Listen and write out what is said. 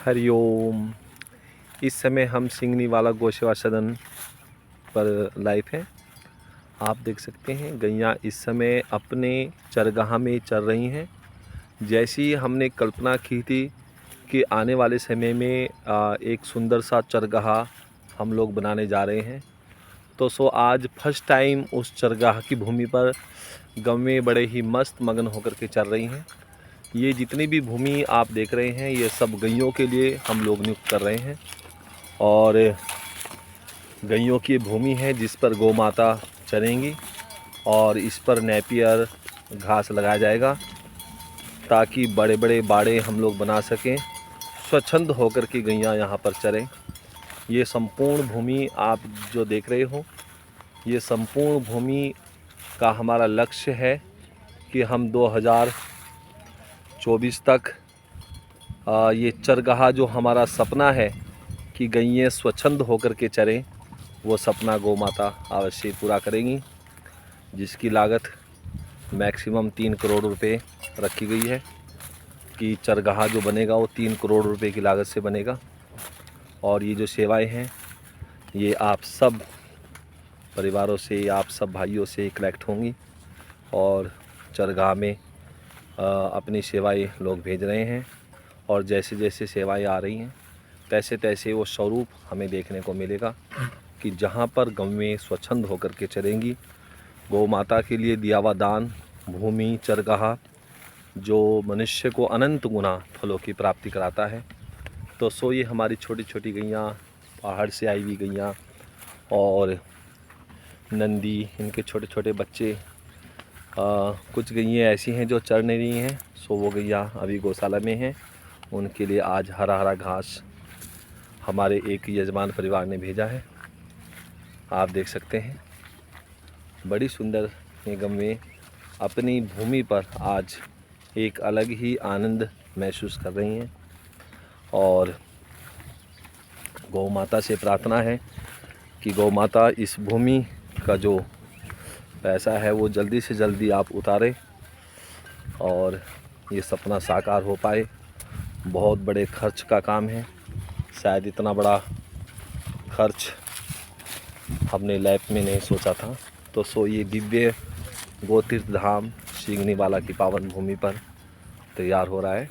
हरिओम। इस समय हम सिंगनी वाला गौसेवा सदन पर लाइव हैं। आप देख सकते हैं गैया इस समय अपने चरगाह में चर रही हैं। जैसी हमने कल्पना की थी कि आने वाले समय में एक सुंदर सा चरगाह हम लोग बनाने जा रहे हैं, तो आज फर्स्ट टाइम उस चरगाह की भूमि पर गौएं बड़े ही मस्त मगन होकर के चर रही हैं। ये जितनी भी भूमि आप देख रहे हैं ये सब गैयों के लिए हम लोग नियुक्त कर रहे हैं और गैयों की भूमि है जिस पर गौ माता चरेंगी और इस पर नेपियर घास लगाया जाएगा ताकि बड़े बड़े बाड़े हम लोग बना सकें, स्वच्छंद होकर के गैया यहाँ पर चरें। ये संपूर्ण भूमि आप जो देख रहे हो, ये संपूर्ण भूमि का हमारा लक्ष्य है कि हम 2024 तक ये चरगाह जो हमारा सपना है कि गैयें स्वच्छंद होकर के चरें, वो सपना गौ माता अवश्य पूरा करेंगी, जिसकी लागत मैक्सिमम 3 करोड़ रुपए रखी गई है कि चरगाह जो बनेगा वो 3 करोड़ रुपए की लागत से बनेगा। और ये जो सेवाएं हैं ये आप सब परिवारों से, आप सब भाइयों से कलेक्ट होंगी और चरगाह में अपनी सेवाएं लोग भेज रहे हैं और जैसे जैसे सेवाएं आ रही हैं तैसे तैसे वो स्वरूप हमें देखने को मिलेगा कि जहाँ पर गौएं स्वच्छंद होकर के चरेंगी, गौ माता के लिए दिया हुआ दान भूमि चरगाह जो मनुष्य को अनंत गुना फलों की प्राप्ति कराता है। तो ये हमारी छोटी छोटी गैया, पहाड़ से आई हुई गैया और नंदी, इनके छोटे छोटे बच्चे, कुछ गैया ऐसी हैं जो चर नहीं रही हैं, वो गैया अभी गौशाला में हैं। उनके लिए आज हरा हरा घास हमारे एक यजमान परिवार ने भेजा है। आप देख सकते हैं बड़ी सुंदर ये गौएं अपनी भूमि पर आज एक अलग ही आनंद महसूस कर रही हैं और गौ माता से प्रार्थना है कि गौ माता इस भूमि का जो पैसा है वो जल्दी से जल्दी आप उतारें और ये सपना साकार हो पाए। बहुत बड़े खर्च का काम है, शायद इतना बड़ा खर्च हमने लाइफ में नहीं सोचा था। तो ये दिव्य गो तीर्थ धाम सिंगनी वाला की पावन भूमि पर तैयार हो रहा है।